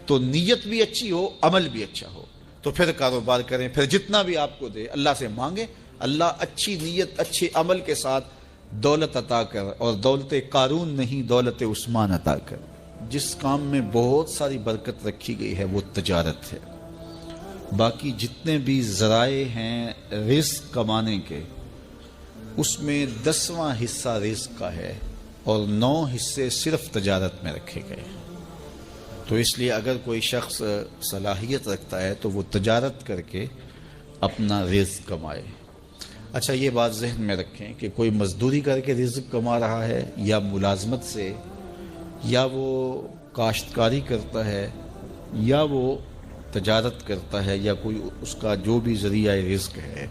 تو نیت بھی اچھی ہو، عمل بھی اچھا ہو، تو پھر کاروبار کریں، پھر جتنا بھی آپ کو دے اللہ سے مانگیں، اللہ اچھی نیت اچھے عمل کے ساتھ دولت عطا کر، اور دولت قارون نہیں، دولت عثمان عطا کر۔ جس کام میں بہت ساری برکت رکھی گئی ہے وہ تجارت ہے۔ باقی جتنے بھی ذرائع ہیں رزق کمانے کے، اس میں 10واں حصہ رزق کا ہے اور 9 حصے صرف تجارت میں رکھے گئے ہیں۔ تو اس لیے اگر کوئی شخص صلاحیت رکھتا ہے تو وہ تجارت کر کے اپنا رزق کمائے۔ اچھا یہ بات ذہن میں رکھیں کہ کوئی مزدوری کر کے رزق کما رہا ہے، یا ملازمت سے، یا وہ کاشتکاری کرتا ہے، یا وہ تجارت کرتا ہے، یا کوئی اس کا جو بھی ذریعہ رزق ہے،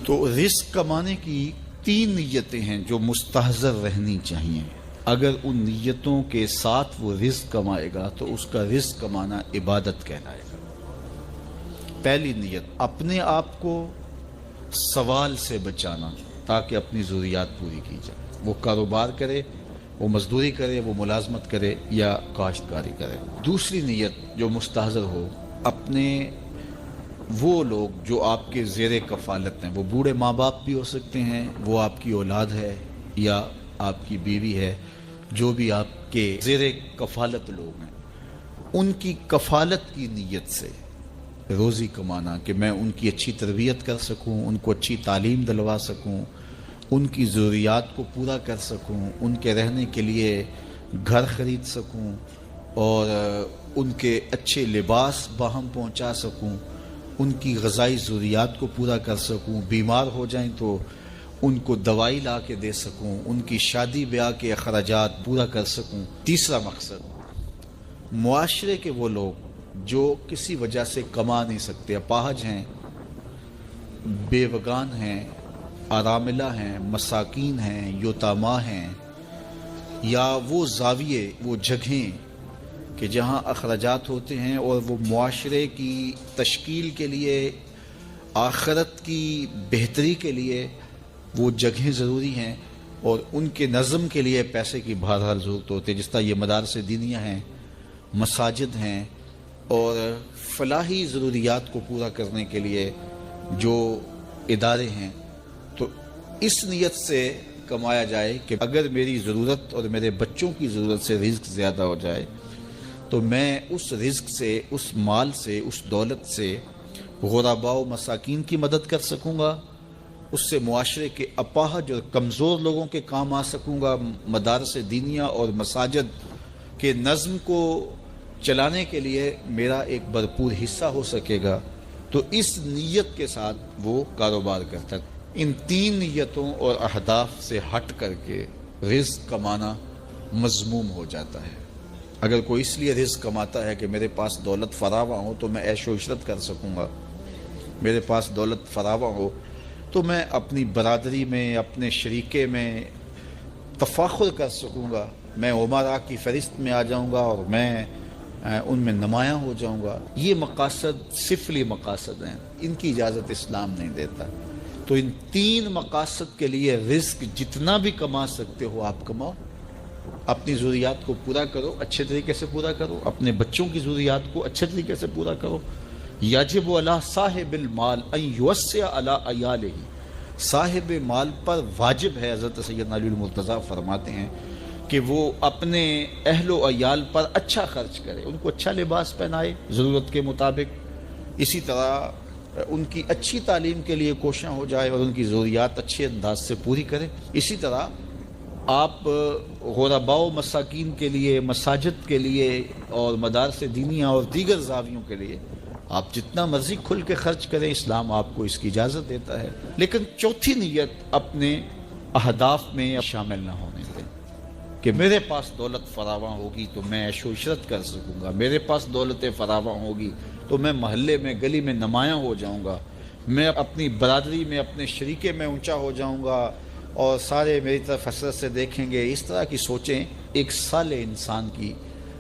تو رزق کمانے کی 3 نیتیں ہیں جو مستحضر رہنی چاہیے۔ اگر ان نیتوں کے ساتھ وہ رزق کمائے گا تو اس کا رزق کمانا عبادت کہلائے گا۔ پہلی نیت، اپنے آپ کو سوال سے بچانا تاکہ اپنی ضروریات پوری کی جائے۔ وہ کاروبار کرے، وہ مزدوری کرے، وہ ملازمت کرے یا کاشتکاری کرے۔ دوسری نیت جو مستحضر ہو، اپنے وہ لوگ جو آپ کے زیر کفالت ہیں، وہ بوڑھے ماں باپ بھی ہو سکتے ہیں، وہ آپ کی اولاد ہے یا آپ کی بیوی ہے، جو بھی آپ کے زیر کفالت لوگ ہیں، ان کی کفالت کی نیت سے روزی کمانا، کہ میں ان کی اچھی تربیت کر سکوں، ان کو اچھی تعلیم دلوا سکوں، ان کی ضروریات کو پورا کر سکوں، ان کے رہنے کے لیے گھر خرید سکوں، اور ان کے اچھے لباس باہم پہنچا سکوں، ان کی غذائی ضروریات کو پورا کر سکوں، بیمار ہو جائیں تو ان کو دوائی لا کے دے سکوں، ان کی شادی بیاہ کے اخراجات پورا کر سکوں۔ تیسرا مقصد، معاشرے کے وہ لوگ جو کسی وجہ سے کما نہیں سکتے، اپاہج ہیں، بیوگان ہیں، اراملہ ہیں، مساکین ہیں، یتاما ہیں، یا وہ زاویے، وہ جگہیں کہ جہاں اخراجات ہوتے ہیں اور وہ معاشرے کی تشکیل کے لیے، آخرت کی بہتری کے لیے وہ جگہیں ضروری ہیں، اور ان کے نظم کے لیے پیسے کی بہرحال ضرورت ہوتی ہے، جس طرح یہ مدارس دینیہ ہیں، مساجد ہیں، اور فلاحی ضروریات کو پورا کرنے کے لیے جو ادارے ہیں۔ تو اس نیت سے کمایا جائے کہ اگر میری ضرورت اور میرے بچوں کی ضرورت سے رزق زیادہ ہو جائے تو میں اس رزق سے، اس مال سے، اس دولت سے غرباء و مساکین کی مدد کر سکوں گا، اس سے معاشرے کے اپاہج اور کمزور لوگوں کے کام آ سکوں گا، مدارس دینیہ اور مساجد کے نظم کو چلانے کے لیے میرا ایک بھرپور حصہ ہو سکے گا۔ تو اس نیت کے ساتھ وہ کاروبار کرتا ہے۔ ان 3 نیتوں اور اہداف سے ہٹ کر کے رزق کمانا مذموم ہو جاتا ہے۔ اگر کوئی اس لیے رزق کماتا ہے کہ میرے پاس دولت فراواں ہو تو میں عیش و عشرت کر سکوں گا، میرے پاس دولت فراواں ہو تو میں اپنی برادری میں، اپنے شریکے میں تفاخر کر سکوں گا، میں عمراء کی فہرست میں آ جاؤں گا اور میں ان میں نمایاں ہو جاؤں گا، یہ مقاصد سفلی مقاصد ہیں، ان کی اجازت اسلام نہیں دیتا۔ تو ان 3 مقاصد کے لیے رزق جتنا بھی کما سکتے ہو آپ کماؤ، اپنی ضروریات کو پورا کرو، اچھے طریقے سے پورا کرو، اپنے بچوں کی ضروریات کو اچھے طریقے سے پورا کرو۔ یجب علی صاحب المال ان یوسع علی عیالہ، صاحب مال پر واجب ہے، حضرت سیدنا علی المرتضیٰ فرماتے ہیں کہ وہ اپنے اہل و عیال پر اچھا خرچ کرے، ان کو اچھا لباس پہنائے ضرورت کے مطابق، اسی طرح ان کی اچھی تعلیم کے لیے کوشاں ہو جائے اور ان کی ضروریات اچھے انداز سے پوری کرے۔ اسی طرح آپ غرباء و مساکین کے لیے، مساجد کے لیے اور مدارس دینیہ اور دیگر زاویوں کے لیے آپ جتنا مرضی کھل کے خرچ کریں، اسلام آپ کو اس کی اجازت دیتا ہے۔ لیکن چوتھی نیت اپنے اہداف میں شامل نہ ہونے دیں کہ میرے پاس دولت فراواں ہوگی تو میں عیش و عشرت کر سکوں گا، میرے پاس دولت فراواں ہوگی تو میں محلے میں، گلی میں نمایاں ہو جاؤں گا، میں اپنی برادری میں، اپنے شریکے میں اونچا ہو جاؤں گا اور سارے میری طرف حسرت سے دیکھیں گے۔ اس طرح کی سوچیں ایک صالح انسان کی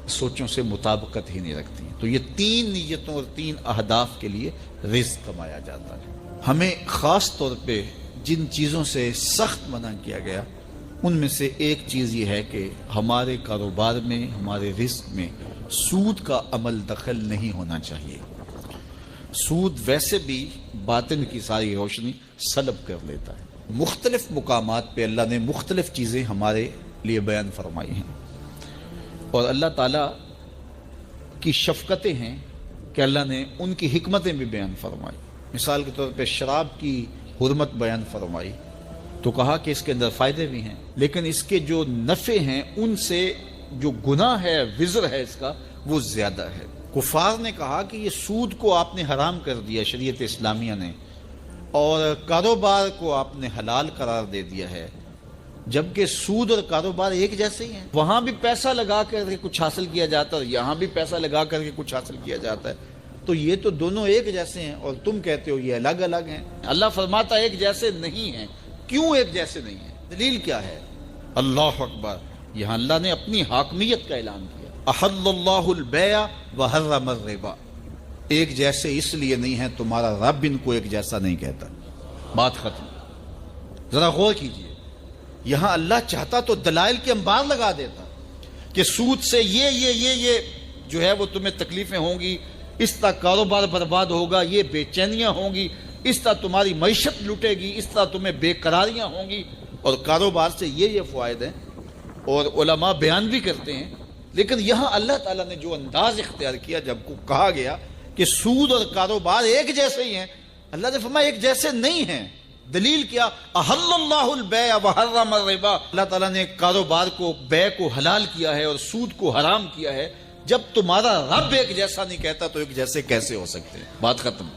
سوچوں سے مطابقت ہی نہیں رکھتی ہیں۔ تو یہ 3 نیتوں اور 3 اہداف کے لیے رزق کمایا جاتا ہے۔ ہمیں خاص طور پہ جن چیزوں سے سخت منع کیا گیا ان میں سے ایک چیز یہ ہے کہ ہمارے کاروبار میں، ہمارے رزق میں سود کا عمل دخل نہیں ہونا چاہیے۔ سود ویسے بھی باطن کی ساری روشنی سلب کر لیتا ہے۔ مختلف مقامات پہ اللہ نے مختلف چیزیں ہمارے لیے بیان فرمائی ہیں، اور اللہ تعالیٰ کی شفقتیں ہیں کہ اللہ نے ان کی حکمتیں بھی بیان فرمائی۔ مثال کے طور پہ شراب کی حرمت بیان فرمائی تو کہا کہ اس کے اندر فائدے بھی ہیں، لیکن اس کے جو نفع ہیں ان سے جو گناہ ہے، وزر ہے اس کا، وہ زیادہ ہے۔ کفار نے کہا کہ یہ سود کو آپ نے حرام کر دیا شریعت اسلامیہ نے، اور کاروبار کو آپ نے حلال قرار دے دیا ہے، جبکہ سود اور کاروبار ایک جیسے ہی ہیں۔ وہاں بھی پیسہ لگا کر کے کچھ حاصل کیا جاتا ہے اور یہاں بھی پیسہ لگا کر کے کچھ حاصل کیا جاتا ہے، تو یہ تو دونوں ایک جیسے ہیں، اور تم کہتے ہو یہ الگ الگ ہیں۔ اللہ فرماتا ہے ایک جیسے نہیں ہیں۔ کیوں ایک جیسے نہیں ہیں؟ دلیل کیا ہے؟ اللہ اکبر! یہاں اللہ نے اپنی حاکمیت کا اعلان کیا، احل اللہ البیع وحرم الربا۔ ایک جیسے اس لیے نہیں ہیں، تمہارا رب ان کو ایک جیسا نہیں کہتا۔ بات ختم۔ ذرا غور کیجئے، یہاں اللہ چاہتا تو دلائل کے انبار لگا دیتا کہ سود سے یہ جو ہے وہ تمہیں تکلیفیں ہوں گی، اس طرح کاروبار برباد ہوگا، یہ بے چینیاں ہوں گی، اس طرح تمہاری معیشت لٹے گی، اس طرح تمہیں بے قراریاں ہوں گی، اور کاروبار سے یہ فوائد ہیں، اور علماء بیان بھی کرتے ہیں۔ لیکن یہاں اللہ تعالیٰ نے جو انداز اختیار کیا، جب کو کہا گیا کہ سود اور کاروبار ایک جیسے ہی ہیں، اللہ نے فرمایا ایک جیسے نہیں ہیں۔ دلیل کیا؟ احل اللہ البیع وحرم الربا۔ اللہ تعالیٰ نے کاروبار کو، بیع کو حلال کیا ہے اور سود کو حرام کیا ہے۔ جب تمہارا رب ایک جیسا نہیں کہتا تو ایک جیسے کیسے ہو سکتے ہیں؟ بات ختم۔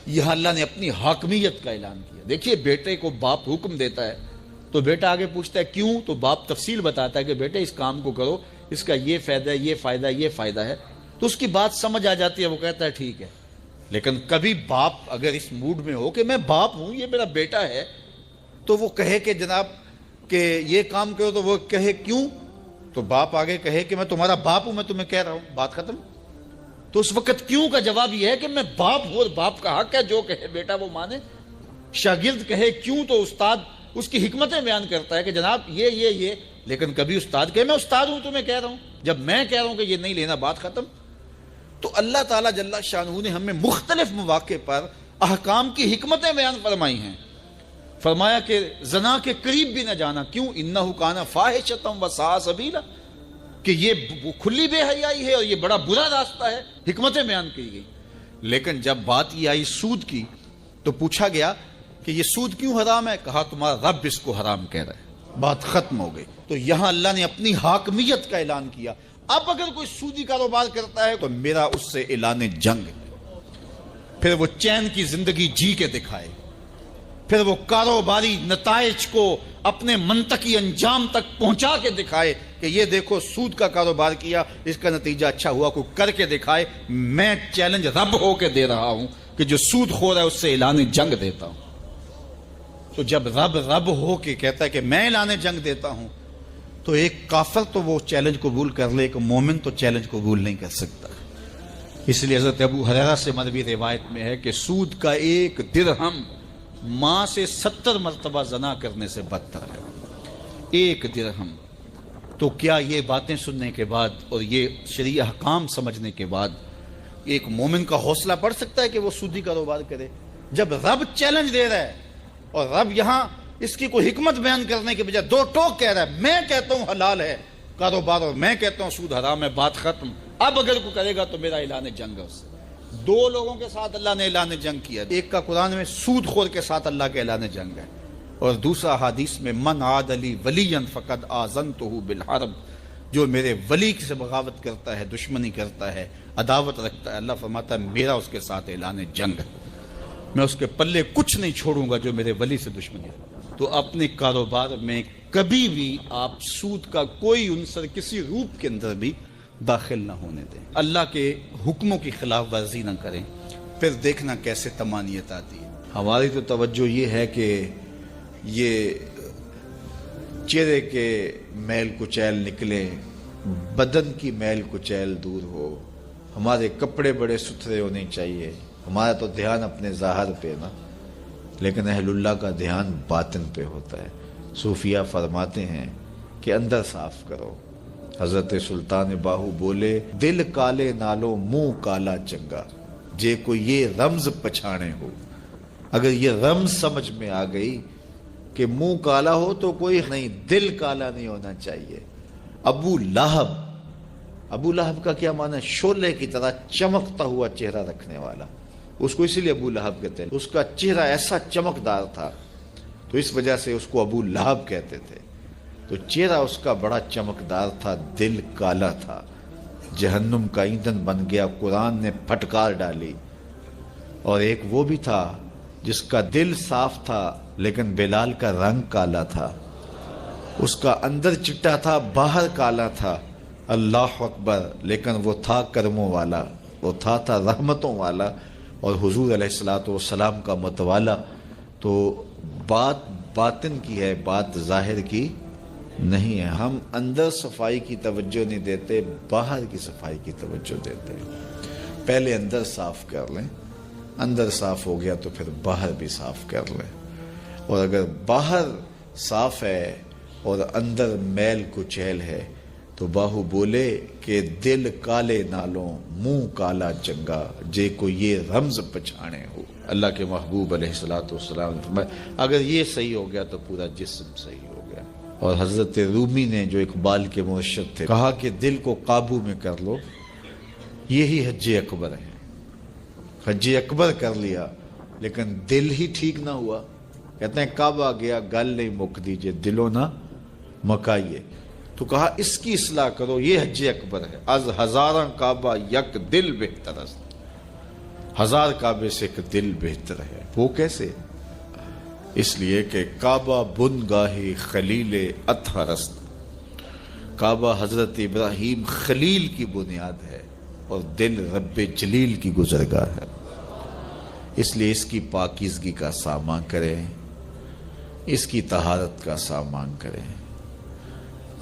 یہ اللہ نے اپنی حاکمیت کا اعلان کیا۔ دیکھیے، بیٹے کو باپ حکم دیتا ہے تو بیٹا آگے پوچھتا ہے کیوں، تو باپ تفصیل بتاتا ہے کہ بیٹے اس کام کو کرو، اس کا یہ فائدہ ہے، یہ فائدہ ہے، تو اس کی بات سمجھ آ جاتی ہے، وہ کہتا ہے ٹھیک ہے۔ لیکن کبھی باپ اگر اس موڈ میں ہو کہ میں باپ ہوں، یہ میرا بیٹا ہے، تو وہ کہے کہ جناب کہ یہ کام کرو، تو وہ کہے کیوں، تو باپ آگے کہے کہ میں تمہارا باپ ہوں، میں تمہیں کہہ رہا ہوں، بات ختم۔ تو اس وقت کیوں کا جواب یہ ہے کہ میں باپ ہوں اور باپ کا حق ہے، جو کہے بیٹا وہ مانے۔ شاگرد کہے کیوں، تو استاد اس کی حکمتیں بیان کرتا ہے کہ جناب یہ، لیکن کبھی استاد کہے میں استاد ہوں، تمہیں کہہ رہا ہوں، جب میں کہہ رہا ہوں کہ یہ نہیں لینا، بات ختم۔ تو اللہ تعالیٰ جل شانہ نے ہمیں مختلف مواقع پر احکام کی حکمتیں بیان فرمائی ہیں۔ فرمایا کہ زنا کے قریب بھی نہ جانا، کیوں؟ انہ کان فاحشۃ وساء سبیلا، کہ یہ کھلی بے حیائی ہے اور یہ بڑا برا راستہ ہے، حکمتیں بیان کی گئی۔ لیکن جب بات یہ آئی سود کی تو پوچھا گیا کہ یہ سود کیوں حرام ہے؟ کہا تمہارا رب اس کو حرام کہہ رہا ہے، بات ختم ہو گئی۔ تو یہاں اللہ نے اپنی حاکمیت کا اعلان کیا۔ اب اگر کوئی سودی کاروبار کرتا ہے تو میرا اس سے اعلان جنگ ہے۔ پھر وہ چین کی زندگی جی کے دکھائے، پھر وہ کاروباری نتائج کو اپنے منطقی انجام تک پہنچا کے دکھائے کہ یہ دیکھو سود کا کاروبار کیا، اس کا نتیجہ اچھا ہوا، کو کر کے دکھائے۔ میں چیلنج رب ہو کے دے رہا ہوں کہ جو سود خور ہے اس سے اعلان جنگ دیتا ہوں۔ تو جب رب ہو کے کہتا ہے کہ میں اعلان جنگ دیتا ہوں، تو ایک کافر تو وہ چیلنج قبول کر لے، ایک مومن تو چیلنج قبول نہیں کر سکتا۔ اس لیے حضرت ابو ہریرہ سے مروی روایت میں ہے کہ سود کا ایک درہم ماں سے 70 مرتبہ زنا کرنے سے بدتر ہے۔ ایک درہم۔ تو کیا یہ باتیں سننے کے بعد اور یہ شرعی احکام سمجھنے کے بعد ایک مومن کا حوصلہ بڑھ سکتا ہے کہ وہ سودی کاروبار کرے؟ جب رب چیلنج دے رہا ہے اور رب یہاں اس کی کوئی حکمت بیان کرنے کے بجائے دو ٹوک کہہ رہا ہے، میں کہتا ہوں حلال ہے کاروبار اور میں کہتا ہوں سود حرام ہے، بات ختم۔ اب اگر کوئی کرے گا تو میرا اعلان جنگ ہے اس سے۔ دو لوگوں کے ساتھ اللہ نے اعلان جنگ کیا، ایک کا قرآن میں سود خور کے ساتھ اللہ کا اعلان جنگ ہے، اور دوسرا حدیث میں من عاد لی ولیا فقد آذنتہ بالحرب، جو میرے ولی سے بغاوت کرتا ہے، دشمنی کرتا ہے، عداوت رکھتا ہے، اللہ فرماتا ہے میرا اس کے ساتھ اعلان جنگ ہے، میں اس کے پلے کچھ نہیں چھوڑوں گا جو میرے ولی سے دشمنی ہے۔ تو اپنے کاروبار میں کبھی بھی آپ سود کا کوئی عنصر کسی روپ کے اندر بھی داخل نہ ہونے دیں، اللہ کے حکموں کی خلاف ورزی نہ کریں، پھر دیکھنا کیسے طمانیت آتی ہے۔ ہماری تو توجہ یہ ہے کہ یہ چہرے کے میل کچیل نکلے، بدن کی میل کچیل دور ہو، ہمارے کپڑے بڑے ستھرے ہونے چاہیے، ہمارا تو دھیان اپنے ظاہر پہ نا، لیکن اہل اللہ کا دھیان باطن پہ ہوتا ہے۔ صوفیہ فرماتے ہیں کہ اندر صاف کرو۔ حضرت سلطان باہو بولے دل کالے نالو منہ کالا چنگا، جے کوئی یہ رمز پچھانے ہو۔ اگر یہ رمز سمجھ میں آ گئی کہ منہ کالا ہو تو کوئی نہیں، دل کالا نہیں ہونا چاہیے۔ ابو لہب کا کیا معنی ہے؟ شعلے کی طرح چمکتا ہوا چہرہ رکھنے والا، اس کو اسی لیے ابو لہب کہتے ہیں۔ اس کا چہرہ ایسا چمکدار تھا تو اس وجہ سے اس کو ابو لہب کہتے تھے۔ تو چہرہ اس کا بڑا چمکدار تھا، دل کالا تھا، جہنم کا ایندھن بن گیا، قرآن نے پھٹکار ڈالی۔ اور ایک وہ بھی تھا جس کا دل صاف تھا لیکن بلال کا رنگ کالا تھا، اس کا اندر چٹا تھا باہر کالا تھا، اللہ اکبر، لیکن وہ تھا کرموں والا، وہ تھا رحمتوں والا اور حضور علیہ السلام کا متوالا۔ تو بات باطن کی ہے، بات ظاہر کی نہیں ہے۔ ہم اندر صفائی کی توجہ نہیں دیتے، باہر کی صفائی کی توجہ دیتے ہیں۔ پہلے اندر صاف کر لیں، اندر صاف ہو گیا تو پھر باہر بھی صاف کر لیں۔ اور اگر باہر صاف ہے اور اندر میل کچیل ہے تو باہو بولے کہ دل کالے نالوں منہ کالا چنگا، جے کو یہ رمز پچھانے ہو۔ اللہ کے محبوب علیہ السلام نے فرمایا اگر یہ صحیح ہو گیا تو پورا جسم صحیح ہو گیا۔ اور حضرت رومی نے جو اقبال کے مرشد تھے کہا کہ دل کو قابو میں کر لو، یہی حج اکبر ہے۔ حج اکبر کر لیا لیکن دل ہی ٹھیک نہ ہوا، کہتے ہیں کعبہ گیا گل نہیں مک دیجئے، دلو نہ مکائیے۔ تو کہا اس کی اصلاح کرو، یہ حج اکبر ہے۔ از ہزاراں کعبہ یک دل بہتر است، ہزار کعبے سے ایک دل بہتر ہے۔ وہ کیسے؟ اس لیے کہ کعبہ بن گاہی خلیل اطہر است، کعبہ حضرت ابراہیم خلیل کی بنیاد ہے اور دل رب جلیل کی گزرگاہ ہے۔ اس لیے اس کی پاکیزگی کا سامان کریں، اس کی طہارت کا سامان کریں۔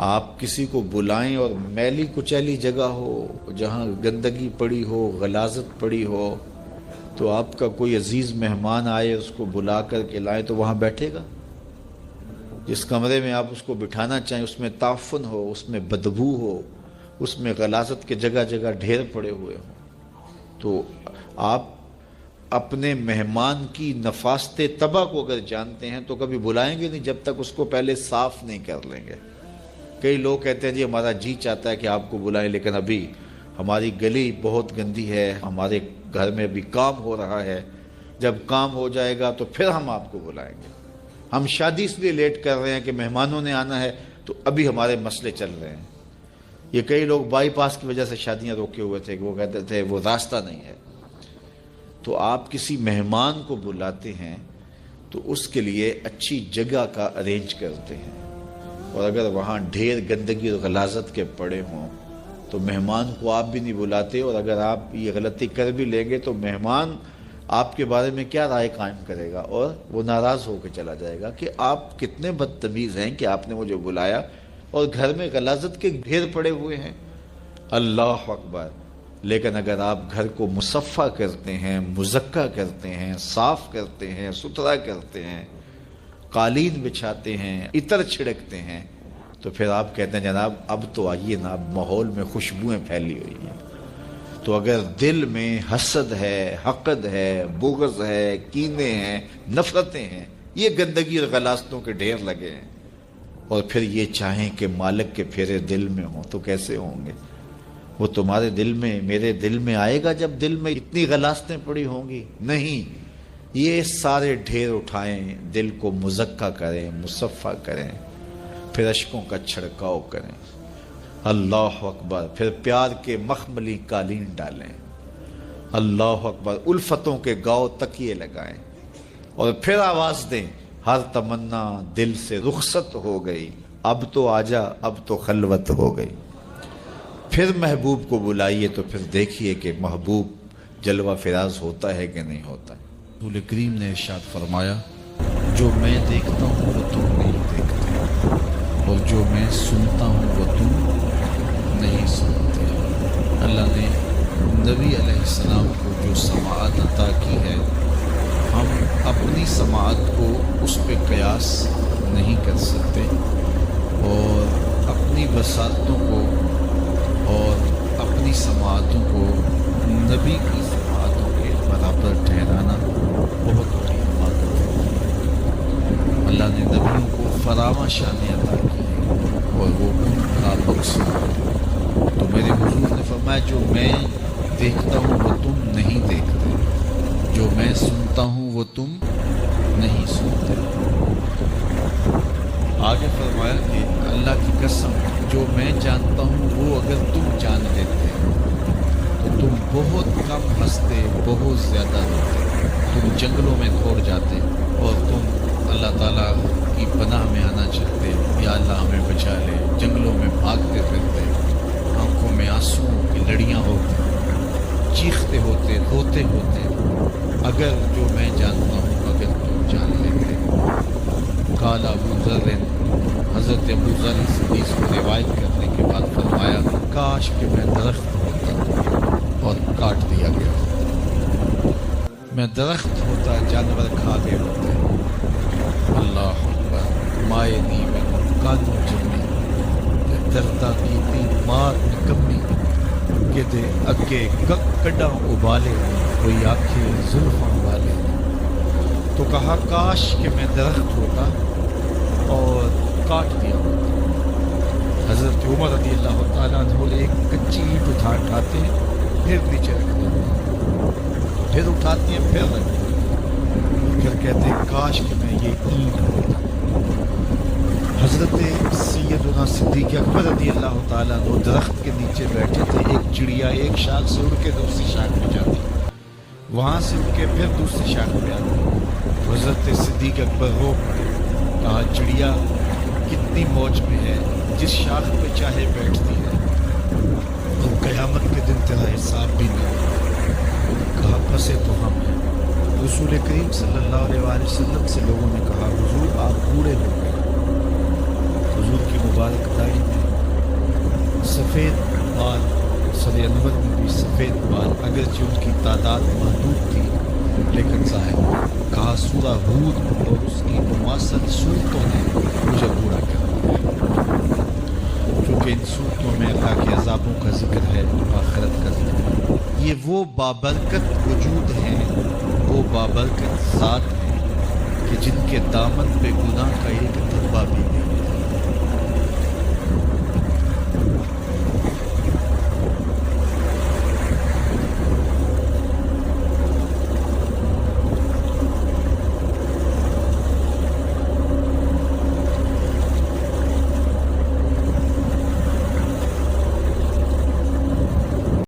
آپ کسی کو بلائیں اور میلی کچیلی جگہ ہو، جہاں گندگی پڑی ہو، غلاظت پڑی ہو، تو آپ کا کوئی عزیز مہمان آئے اس کو بلا کر کے لائیں تو وہاں بیٹھے گا؟ جس کمرے میں آپ اس کو بٹھانا چاہیں اس میں تعفن ہو، اس میں بدبو ہو، اس میں غلاظت کے جگہ جگہ ڈھیر پڑے ہوئے ہوں، تو آپ اپنے مہمان کی نفاست طبع کو اگر جانتے ہیں تو کبھی بلائیں گے نہیں جب تک اس کو پہلے صاف نہیں کر لیں گے۔ کئی لوگ کہتے ہیں جی ہمارا جی چاہتا ہے کہ آپ کو بلائیں لیکن ابھی ہماری گلی بہت گندی ہے، ہمارے گھر میں ابھی کام ہو رہا ہے، جب کام ہو جائے گا تو پھر ہم آپ کو بلائیں گے۔ ہم شادی اس لیے لیٹ کر رہے ہیں کہ مہمانوں نے آنا ہے تو ابھی ہمارے مسئلے چل رہے ہیں۔ یہ کئی لوگ بائی پاس کی وجہ سے شادیاں روکے ہوئے تھے کہ وہ کہتے تھے وہ راستہ نہیں ہے۔ تو آپ کسی مہمان کو بلاتے ہیں تو اس کے لیے اچھی جگہ کا ارینج کرتے ہیں، اور اگر وہاں ڈھیر گندگی اور غلاظت کے پڑے ہوں تو مہمان کو آپ بھی نہیں بلاتے، اور اگر آپ یہ غلطی کر بھی لیں گے تو مہمان آپ کے بارے میں کیا رائے قائم کرے گا، اور وہ ناراض ہو کے چلا جائے گا کہ آپ کتنے بدتمیز ہیں کہ آپ نے مجھے بلایا اور گھر میں غلاظت کے ڈھیر پڑے ہوئے ہیں۔ اللہ اکبر۔ لیکن اگر آپ گھر کو مصفح کرتے ہیں، مزکہ کرتے ہیں، صاف کرتے ہیں، ستھرا کرتے ہیں، قالین بچھاتے ہیں، عطر چھڑکتے ہیں، تو پھر آپ کہتے ہیں جناب اب تو آئیے نا، اب ماحول میں خوشبوئیں پھیلی ہوئی ہیں۔ تو اگر دل میں حسد ہے، حقد ہے، بغض ہے، کینے ہیں، نفرتیں ہیں، یہ گندگی اور غلاظتوں کے ڈھیر لگے ہیں، اور پھر یہ چاہیں کہ مالک کے پھیرے دل میں ہوں تو کیسے ہوں گے؟ وہ تمہارے دل میں، میرے دل میں آئے گا جب دل میں اتنی غلاظتیں پڑی ہوں گی؟ نہیں، یہ سارے ڈھیر اٹھائیں، دل کو مزکہ کریں، مصفح کریں، پھر اشکوں کا چھڑکاؤ کریں۔ اللہ اکبر۔ پھر پیار کے مخملی قالین ڈالیں، اللہ اکبر۔ الفتوں کے گاؤ تکیے لگائیں اور پھر آواز دیں، ہر تمنا دل سے رخصت ہو گئی، اب تو آجا، اب تو خلوت ہو گئی۔ پھر محبوب کو بلائیے تو پھر دیکھیے کہ محبوب جلوہ فراز ہوتا ہے کہ نہیں ہوتا۔ رسول کریم نے ارشاد فرمایا جو میں دیکھتا ہوں وہ تم نہیں دیکھتے، اور جو میں سنتا ہوں وہ تم نہیں سنتے۔ اللہ نے نبی علیہ السلام کو جو سماعت عطا کی ہے، ہم اپنی سماعت کو اس پہ قیاس نہیں کر سکتے، اور اپنی بصارتوں کو اور اپنی سماعتوں کو نبی کی سماعتوں کے برابر ٹھہرانا بہت بڑی عبادت ہے۔ اللہ نے نبیوں کو فراواں شان عطا کی ہے اور وہ ان کا مقصود ہے۔ تو میرے حضور نے فرمایا جو میں دیکھتا ہوں وہ تم نہیں دیکھتے، جو میں سنتا ہوں وہ تم نہیں سنتے۔ آگے فرمایا کہ اللہ کی قسم جو میں جانتا ہوں وہ اگر تم جان لیتے تو تم بہت کم ہنستے، بہت زیادہ روتے، تم جنگلوں میں دوڑ جاتے اور تم اللہ تعالیٰ کی پناہ میں آنا چاہتے، یا اللہ ہمیں بچا لے، جنگلوں میں بھاگتے پھرتے، آنکھوں میں آنسوؤں کی لڑیاں ہوتی، چیختے ہوتے، روتے ہوتے، اگر جو میں جانتا ہوں اگر تم جان لیتے۔ قال ابو ذر، حضرت ابو ذر اس حدیث کو روایت کرنے کے بعد فرمایا کاش کہ میں درخت ہوتا اور کاٹ دیا گیا ہوتا، میں درخت ہوتا جانور کھا گئے ہوتے۔ اللہ اکبر، مائے نیویں کانوں جمی درتا کیتی مار نکمی، کہ دے اگے کڈاں ابالے کوئی آنکھیں زلفاں والے۔ تو کہا کاش کہ میں درخت ہوتا اور کاٹ دیا ہوتا۔ حضرت عمر رضی اللہ تعالیٰ عنہ ایک کچی اینٹ اٹھاتے ہیں، پھر نیچے رکھ دیتے ہیں، پھر اٹھاتے ہیں، پھر رکھتے ہیں، پھر کہتے ہیں کاش کہ میں یہ اینٹ ہوتا۔ حضرت سیدنا صدیق اکبر رضی اللہ تعالیٰ عنہ درخت کے نیچے بیٹھے تھے، ایک چڑیا ایک شاخ سے اڑ کے دوسری شاخ میں جاتی، وہاں سے اڑ کے پھر دوسری شاخ میں آتی۔ حضرت صدیق اکبر رو پڑے، کہا چڑیا کتنی موج میں ہے، جس شاخ پہ چاہے بیٹھتی ہے، اور قیامت کے دن تیرا حساب بھی نہ ہوگا۔ کہا پھنسے تو ہم ہیں۔ رسول کریم صلی اللہ علیہ وآلہ وسلم سے لوگوں نے کہا حضور آپ بوڑھے ہو گئے۔ حضور کی مبارک داڑھی میں سفید بال، سر انور میں بھی سفید بال، اگرچہ ان کی تعداد محدود تھی لیکن ظاہر۔ کہا سورہ ہود اور اس کی مماثل صورتوں نے مجھے بوڑھا کر دیا، کیونکہ ان صورتوں میں اللہ کے عذابوں کا ذکر ہے، آخرت کا ذکر ہے۔ یہ وہ بابرکت وجود ہیں، وہ بابرکت ذات ہیں کہ جن کے دامن پہ گناہ کا ایک دھبا بھی نہیں ہے۔